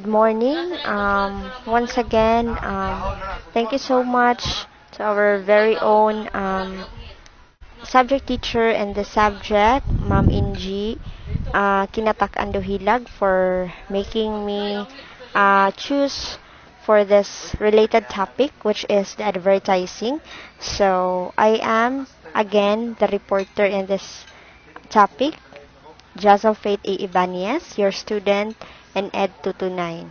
morning. Once again, thank you so much to our very own subject teacher in the subject, Ma'am Inji Kinatak Anduhilag, for making me choose for this related topic, which is the advertising. So I am again the reporter in this topic, Jazzle Faith A. Ibanez, your student in Ed 229.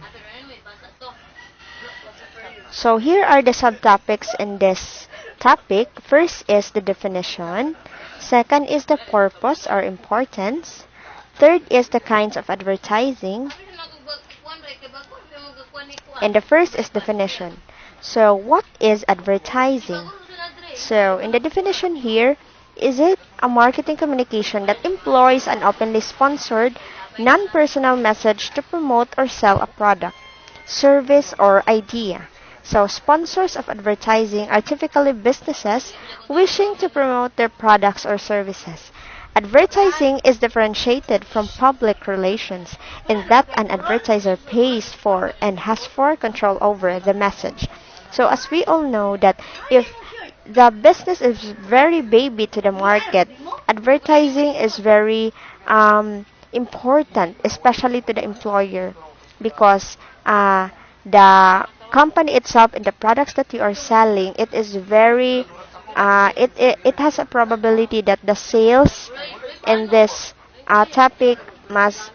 So here are the subtopics in this topic. First is the definition. Second is the purpose or importance. Third is the kinds of advertising. And the first is definition. So what is advertising? So in the definition here, is it a marketing communication that employs an openly sponsored, non-personal message to promote or sell a product, service, or idea? So sponsors of advertising are typically businesses wishing to promote their products or services. Advertising is differentiated from public relations in that an advertiser pays for and has full control over the message. So as we all know that if the business is very baby to the market, advertising is very important, especially to the employer, because the company itself and the products that you are selling, it is very it has a probability that the sales in this topic must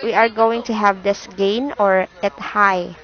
we are going to have this gain or it high.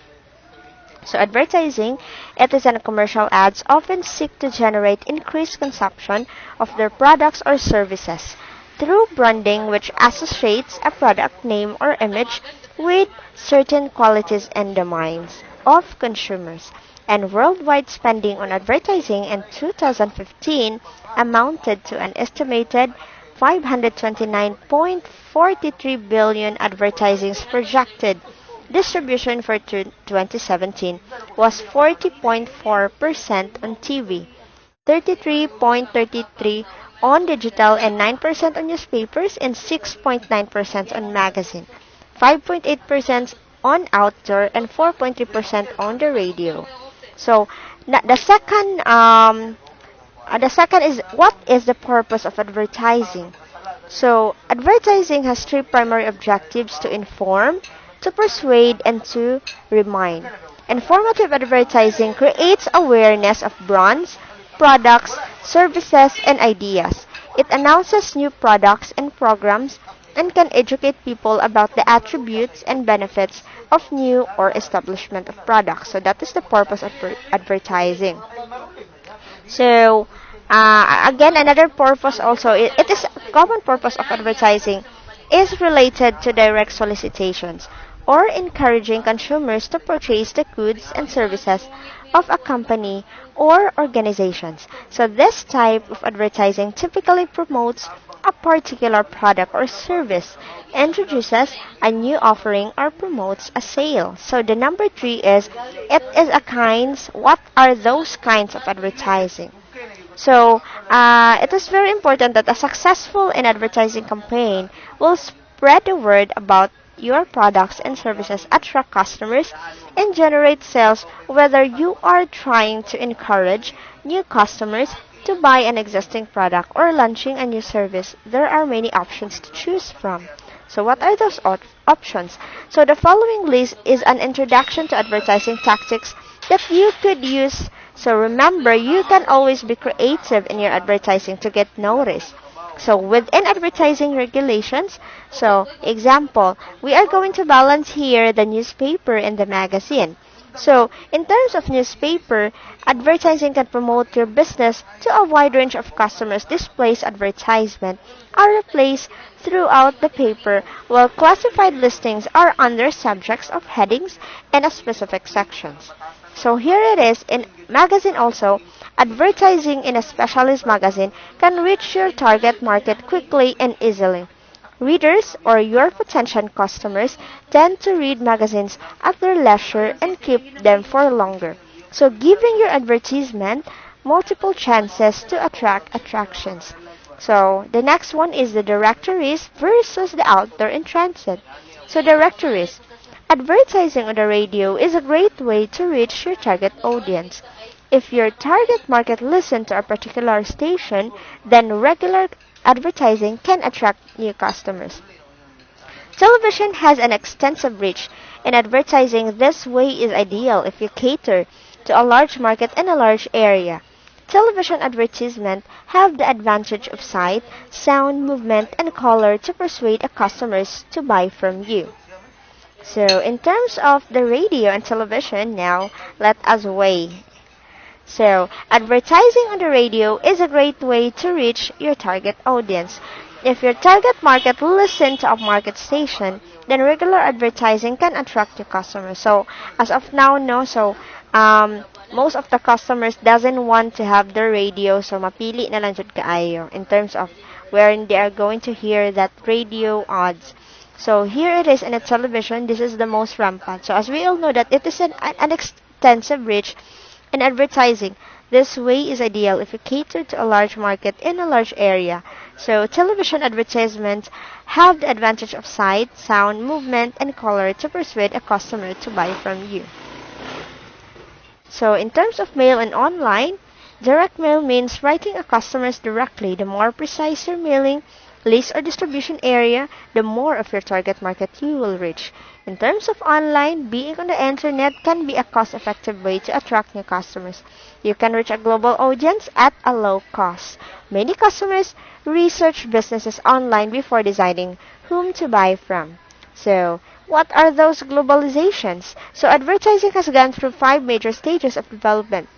So advertising, it is an commercial ads often seek to generate increased consumption of their products or services through branding, which associates a product name or image with certain qualities in the minds of consumers. And worldwide spending on advertising in 2015 amounted to an estimated 529.43 billion. Advertising's projected distribution for 2017 was 40.4% on TV, 33.33% on digital, and 9% on newspapers, and 6.9% on magazine, 5.8% on outdoor, and 4.3% on the radio. So the second is, what is the purpose of advertising? So advertising has three primary objectives: to inform, to persuade, and to remind. Informative advertising creates awareness of brands, products, services, and ideas. It announces new products and programs and can educate people about the attributes and benefits of new or establishment of products. So that is the purpose of advertising. So again, another purpose also, it is a common purpose of advertising is related to direct solicitations or encouraging consumers to purchase the goods and services of a company or organizations. So this type of advertising typically promotes a particular product or service, introduces a new offering, or promotes a sale. So the number three is, it is a kinds, what are those kinds of advertising? So it is very important that a successful in advertising campaign will spread the word about your products and services, attract customers, and generate sales, whether you are trying to encourage new customers to buy an existing product or launching a new service. There are many options to choose from. So what are those options? So the following list is an introduction to advertising tactics that you could use. So remember, you can always be creative in your advertising to get noticed. So within advertising regulations, so example, we are going to balance here the newspaper and the magazine. So in terms of newspaper, advertising can promote your business to a wide range of customers. Displays advertisement are placed throughout the paper, while classified listings are under subjects of headings and a specific sections. So here it is in magazine also. Advertising in a specialist magazine can reach your target market quickly and easily. Readers or your potential customers tend to read magazines at their leisure and keep them for longer. So giving your advertisement multiple chances to attract attractions. So the next one is the directories versus the outdoor in transit. So directories. Advertising on the radio is a great way to reach your target audience. If your target market listens to a particular station, then regular advertising can attract new customers. Television has an extensive reach, and advertising this way is ideal if you cater to a large market in a large area. Television advertisements have the advantage of sight, sound, movement, and color to persuade a customers to buy from you. So, in terms of the radio and television, now let us weigh. So, advertising on the radio is a great way to reach your target audience. If your target market listen to a market station, then regular advertising can attract your customers. So, as of now, no. So, most of the customers doesn't want to have the radio. So, mapili na lang jud kaayo in terms of wherein they are going to hear that radio ads. So, here it is in a television. This is the most rampant. So, as we all know that it is an extensive reach in advertising. This way is ideal if you cater to a large market in a large area. So, television advertisements have the advantage of sight, sound, movement, and color to persuade a customer to buy from you. So, in terms of mail and online, direct mail means writing a customers directly. The more precise your mailing list or distribution area, the more of your target market you will reach. In terms of online, being on the internet can be a cost-effective way to attract new customers. You can reach a global audience at a low cost. Many customers research businesses online before deciding whom to buy from. So, what are those globalizations? So, advertising has gone through 5 major stages of development.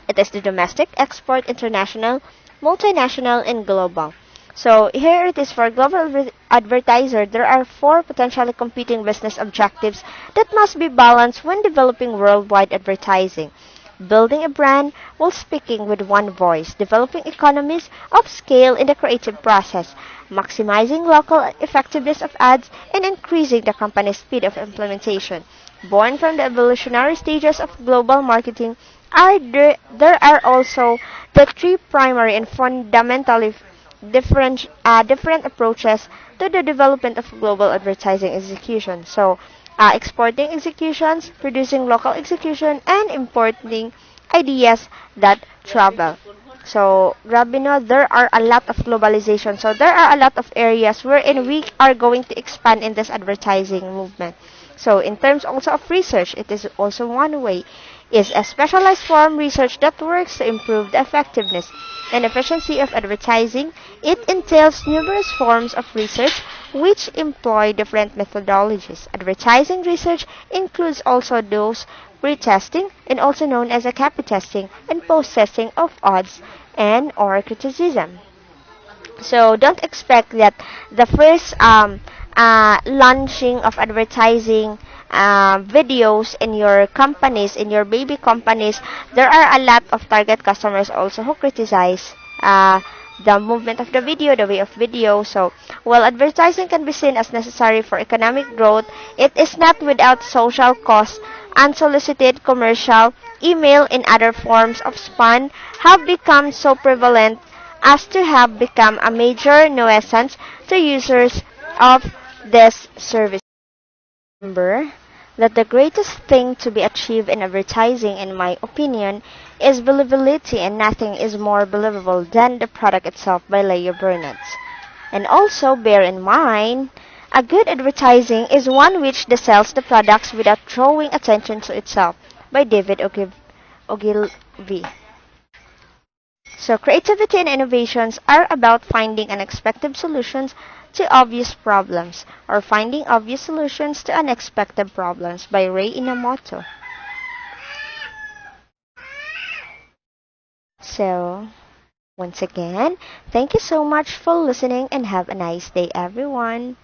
It is the domestic, export, international, multinational, and global. So here it is for global advertiser. There are 4 potentially competing business objectives that must be balanced when developing worldwide advertising. Building a brand while speaking with one voice, developing economies of scale in the creative process, maximizing local effectiveness of ads, and increasing the company's speed of implementation. Born from the evolutionary stages of global marketing, there are also the 3 primary and fundamentally different approaches to the development of global advertising execution. So, exporting executions, producing local execution, and importing ideas that travel. So, grabe no, there are a lot of globalization. So, there are a lot of areas wherein we are going to expand in this advertising movement. So, in terms also of research, it is also one way is a specialized form research that works to improve the effectiveness and efficiency of advertising. It entails numerous forms of research which employ different methodologies. Advertising research includes also those pre-testing and also known as a copy testing and post-testing of odds and or criticism. So don't expect that the first launching of advertising videos in your companies, in your baby companies, there are a lot of target customers also who criticize the movement of the video, the way of video. So, while advertising can be seen as necessary for economic growth, it is not without social costs. Unsolicited commercial, email, and other forms of spam have become so prevalent as to have become a major nuisance to users of this service. Remember that the greatest thing to be achieved in advertising, in my opinion, is believability, and nothing is more believable than the product itself by Leah Burnett. And also bear in mind, a good advertising is one which sells the products without drawing attention to itself by David Ogilvy. So creativity and innovations are about finding unexpected solutions to obvious problems or finding obvious solutions to unexpected problems by Ray Inamoto. So, once again, thank you so much for listening and have a nice day, everyone.